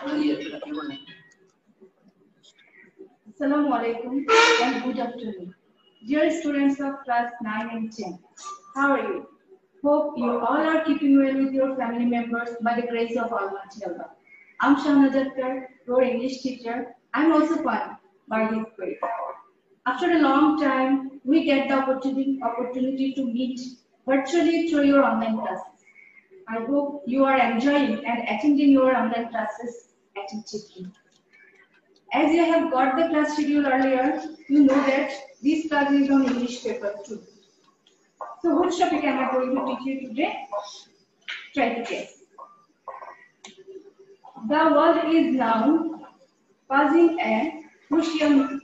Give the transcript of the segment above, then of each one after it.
Assalamu alaikum and good afternoon. Dear students of class 9 and 10, how are you? Hope you all are keeping well with your family members by the grace of Almighty Allah. I'm Shahna Jatkar, your English teacher. I'm also fine by His grace. After a long time, we get the opportunity to meet virtually through your online classes. I hope you are enjoying and attending your online classes attentively. As you have got the class schedule earlier, you know that this class is on English paper 2. So which topic am I going to teach you today? Try to guess. The world is now passing a crucial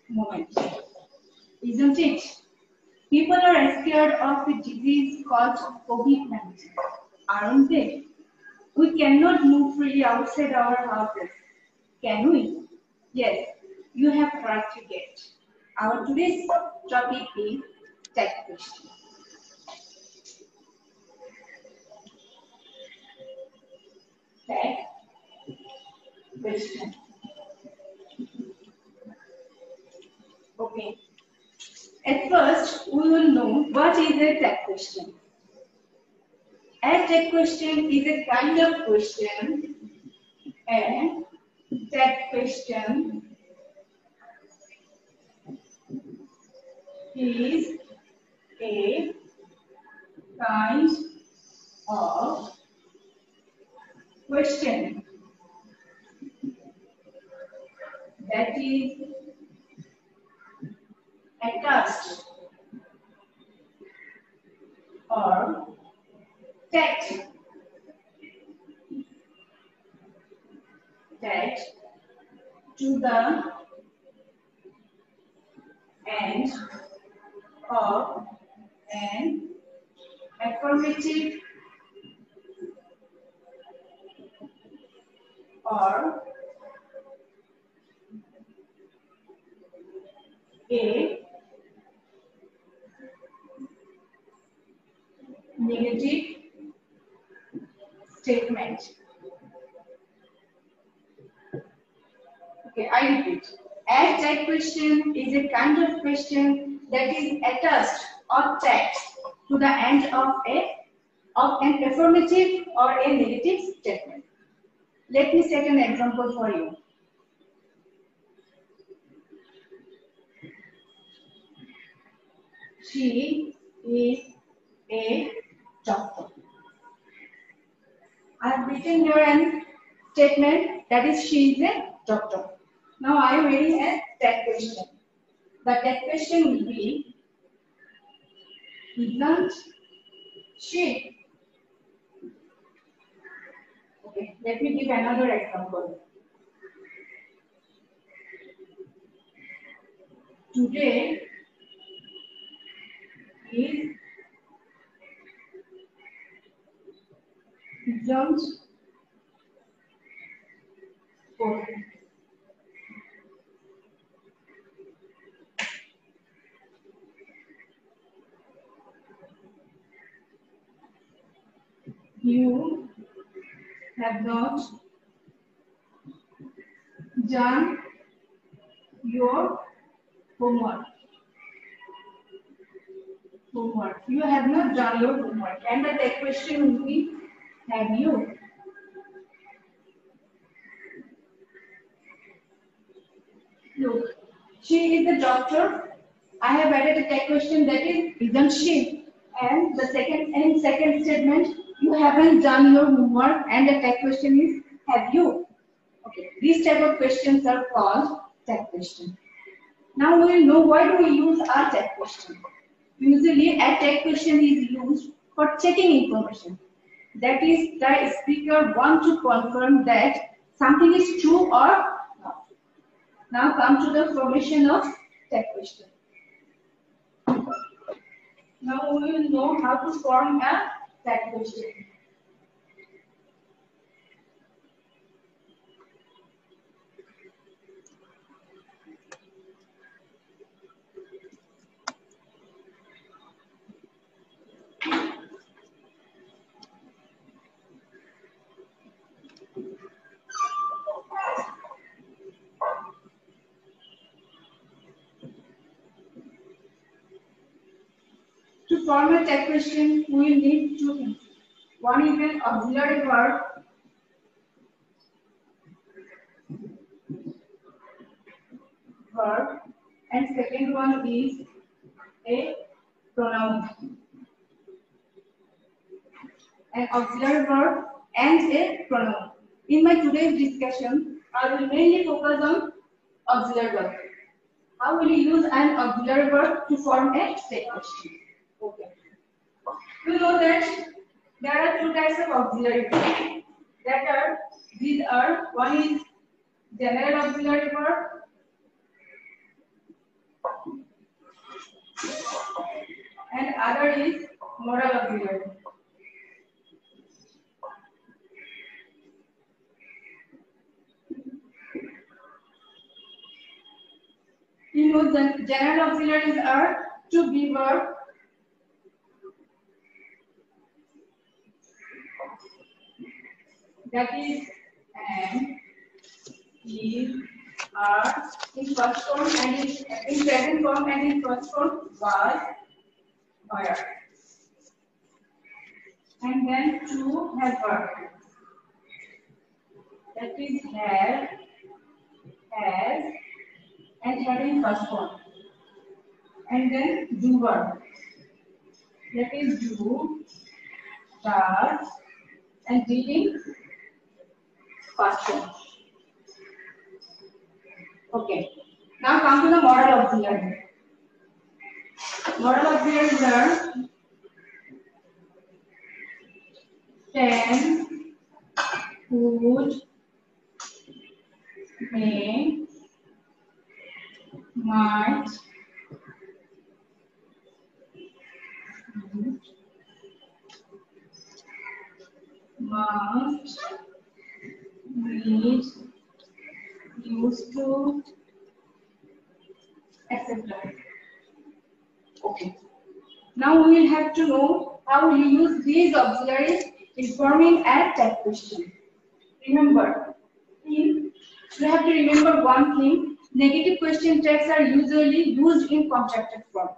moment, isn't it? People are scared of a disease called COVID-19, aren't they? We cannot move freely outside our houses, can we? Yes, you have right to get. Our today's topic is tech question. Tech question. Okay. At first, we will know what is a tech question. A tech question is a kind of question, and tech question is a kind of question that is attached or tagged to the end of an affirmative or a negative statement. Okay, I repeat. A tag question is a kind of question that is attached or tagged to the end of an affirmative or a negative statement. Let me set an example for you. She is a doctor. I have written here a statement that is she is a doctor. Now I am reading a tag question. The tag question will be, isn't she? Okay, let me give another example. Today is isn't sport. You have not done your homework. You have not done your homework. And the tag question will be, have you? Look, she is the doctor. I have added a tag question that is, isn't she? And the second statement, you haven't done your homework, and the tag question is, have you? Okay, these type of questions are called tag question. Now we will know why do we use our tag question. Usually, a tag question is used for checking information. That is, the speaker wants to confirm that something is true or not. Now come to the formation of tag question. Now we will know how to form a tag question. To form a tag question, we will need two things. One is an auxiliary verb, and second one is a pronoun. An auxiliary verb and a pronoun. In my today's discussion, I will mainly focus on auxiliary verb. How will you use an auxiliary verb to form a tag question? Okay. You know that there are two types of auxiliary verbs. These are, one is general auxiliary verb and other is modal auxiliary verb. You know the general auxiliaries are to be verb, that is and, is, are in first form and in present form and in first form was, were. And then to have verb, that is have, has, and had in first form. And then do verb, that is do, does, and did in first form. Okay. Now come to the modal auxiliary. Modal auxiliaries are can, could, may, might, must, need, used to, etc. Okay. Now we will have to know how we use these auxiliaries in forming a tag question. Remember, you have to remember one thing. Negative question tags are usually used in contracted form.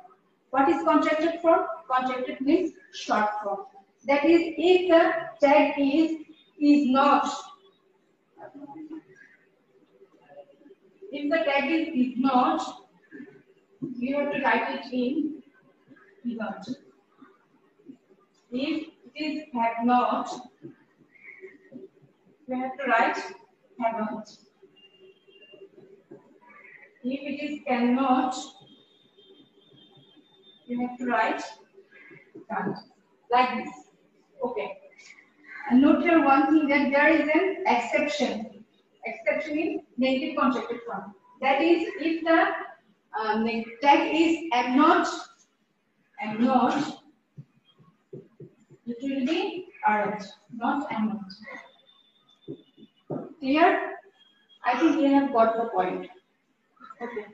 What is contracted form? Contracted means short form. That is, if the tag is not, if the tag is not, you have to write it in not. If it is have not, you have to write haven't. If it is cannot, you have to write can't. Like this. Okay. And note here one thing, that there is an exception. Exception in negative contracted form. That is, if the tag is am not, it will be aren't, not am not. Clear? I think you have got the point. Okay.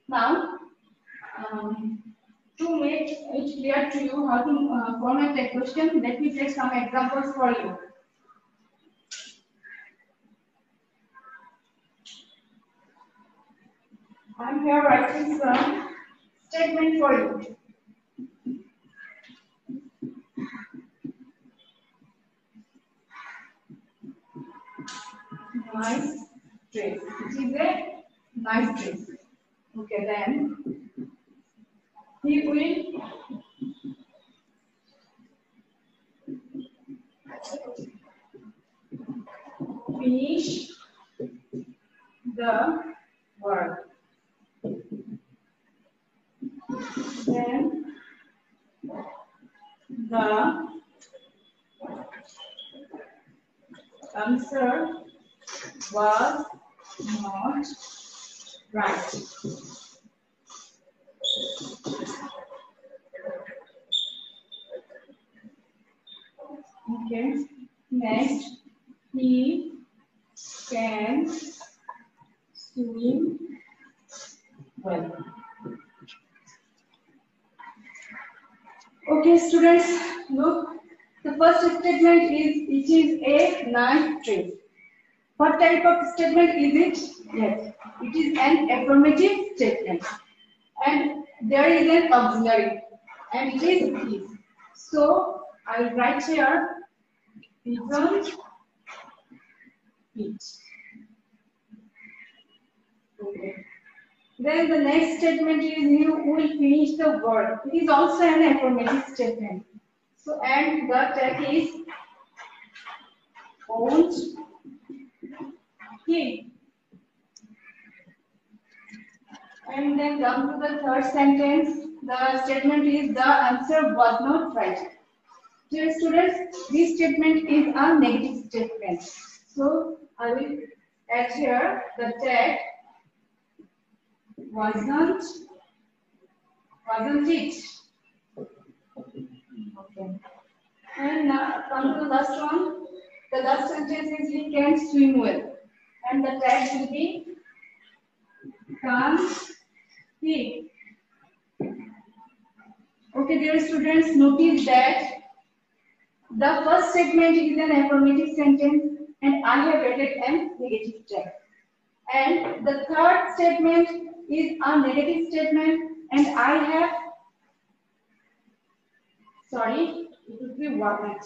Now, to make it clear to you how to format a question, let me take some examples for you. I am here writing some statement for you. Nice dress. It is a nice dress. Okay, then he will finish the work. Then the answer was not right. Okay. Next, he can swim well. Okay, students, look. The first statement is, it is a nice dress. What type of statement is it? Yes, it is an affirmative statement. And there is an auxiliary. and it is his. So I will write here isn't it. Okay. Then the next statement is you will finish the work. It is also an affirmative statement. So and the tag is won't he. And then come to the third sentence. The statement is the answer was not right. Dear students, this statement is a negative statement. So I will add here the tag wasn't it. Okay. And now come to the last one. The last sentence is he can swim well. And the tag will be can't he. Okay, dear students, notice that the first statement is an affirmative sentence and I have added a negative tag. And the third statement is a negative statement and I have, sorry, it would be wasn't.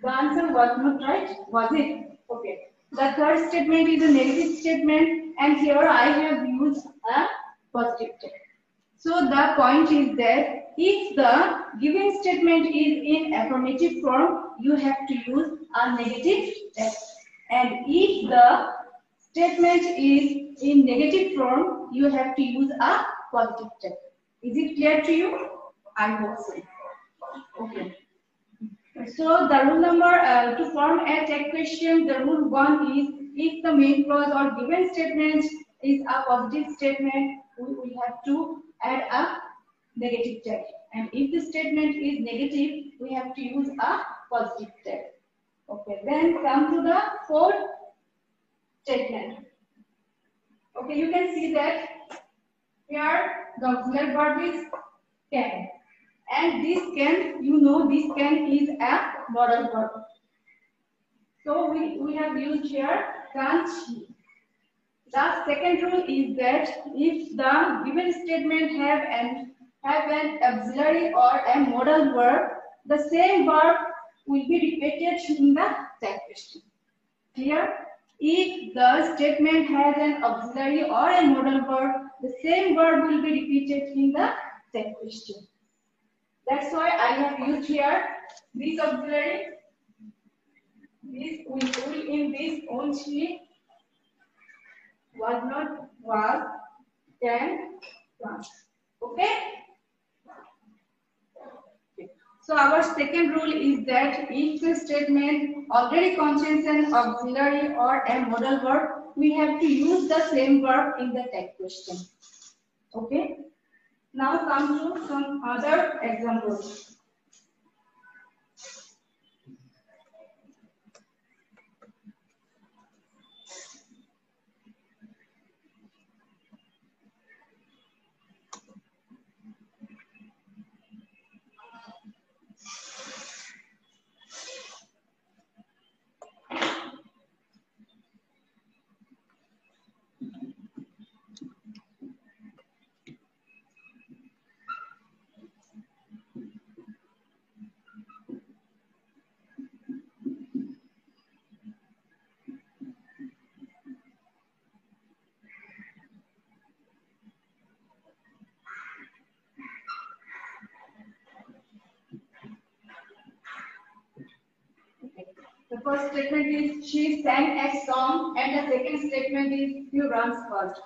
The answer was not right, was it? Okay. The third statement is a negative statement and here I have used a positive tag. So the point is that if the given statement is in affirmative form, you have to use a negative tag. And if the statement is in negative form, you have to use a positive tag. Is it clear to you? I hope so. Okay. So the rule number to form a tag question, the rule 1 is if the main clause or given statement is a positive statement, we will have to add a negative tag. And if the statement is negative, we have to use a positive tag. Okay, then come to the fourth statement. Okay, you can see that here the auxiliary verb is can. And this can, you know, this can is a modal verb. So we have used here can't he. The second rule is that if the given statement have an auxiliary or a modal verb, the same verb will be repeated in the tag question. Clear? If the statement has an auxiliary or a modal verb, the same verb will be repeated in the tag question. That's why I have used here this auxiliary. This will in this only was not was can was. Okay? So our second rule is that if the statement already contains an auxiliary or a modal verb, we have to use the same verb in the tag question. Okay? Now come to some other examples. The first statement is she sang a song and the second statement is he runs first.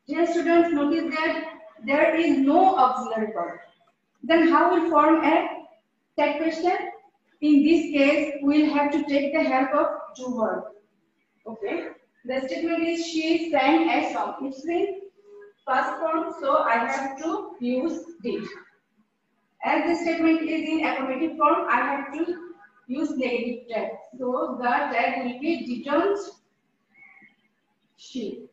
Dear students, notice that there is no auxiliary verb. Then how will form a tag question? In this case, we will have to take the help of two verbs. Okay. The statement is she sang a song. It's in past form, so I have to use did. As the statement is in affirmative form, I have to use negative tag. So the tag will be didn't she.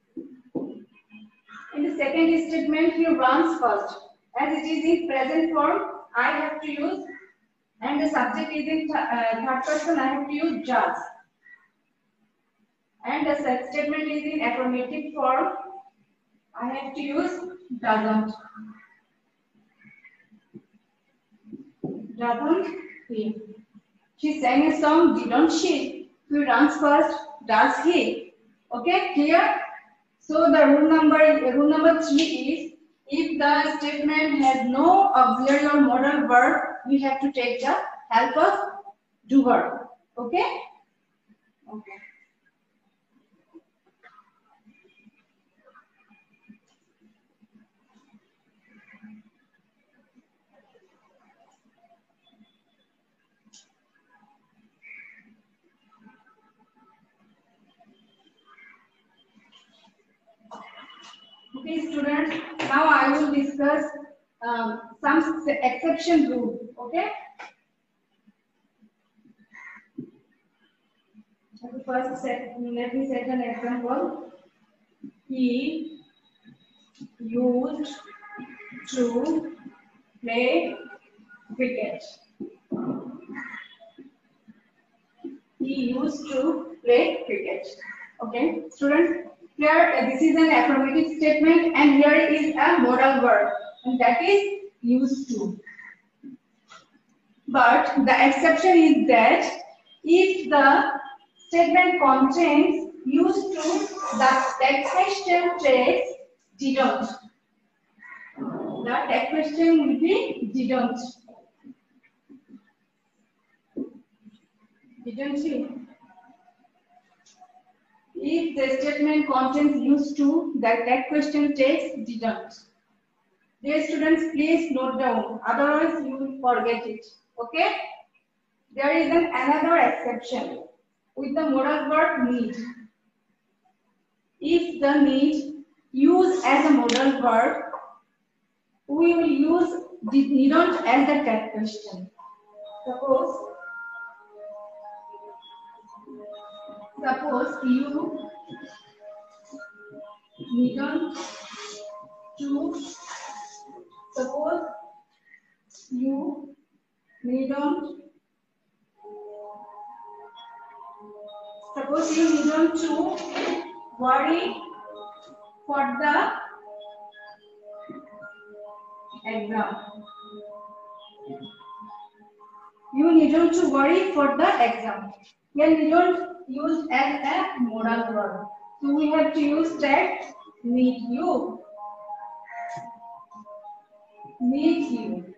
In the second statement, he runs first. As it is in present form, I have to use, and the subject is in third person, I have to use does. And the statement is in affirmative form, I have to use doesn't. Doesn't he? She sang a song, didn't she? He runs fast, does he? Okay, clear? So the rule number 3 is, if the statement has no auxiliary or modal verb, we have to take the help of do verb. Okay? Okay. Okay, students, now I will discuss some exception rule. Okay? First, let me set an example. He used to play cricket. He used to play cricket. Okay, students, here this is an affirmative statement and here is a modal verb, and that is used to. But the exception is that if the statement contains used to, the text question takes didn't. The text question will be didn't. Didn't you? If the statement contains used to, the text question takes didn't. Dear students, please note down, otherwise you will forget it. Okay? There is another exception with the modal verb need. If the need used as a modal verb, we will use didn't as the text question. Suppose you needn't to. Suppose you needn't to worry for the exam. You needn't to worry for the exam. Here needn't used as a modal verb. So we have to use that need you. Need you.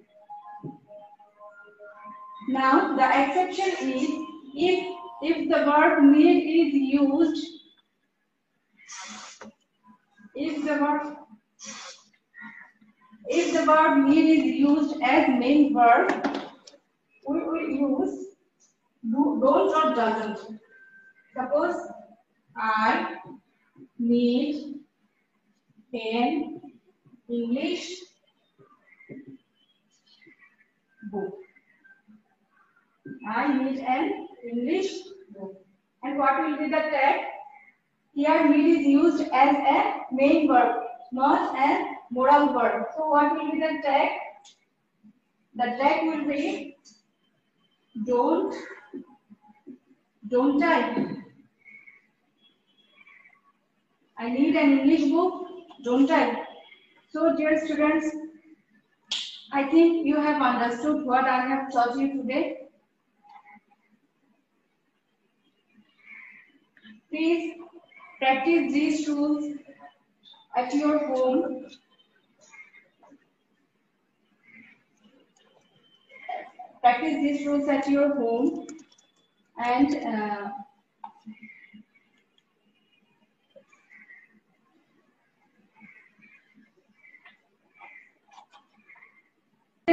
Now the exception is if the verb need is used, if the verb need is used as main verb, we will use don't or doesn't. Suppose I need an English book. I need an English book. And what will be the tag? Here need is used as a main verb, not as modal verb. So what will be the tag? The tag will be don't I? I need an English book, don't I? So dear students, I think you have understood what I have taught you today. Please practice these rules at your home. Practice these rules at your home and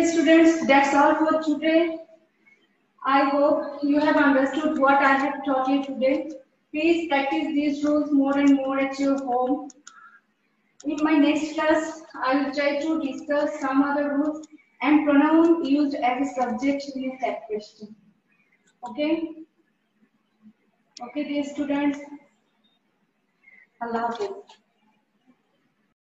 students, that's all for today. I hope you have understood what I have taught you today. Please practice these rules more and more at your home. In my next class, I will try to discuss some other rules and pronoun used as a subject in that question. Okay? Okay, dear students. Allah Hafiz.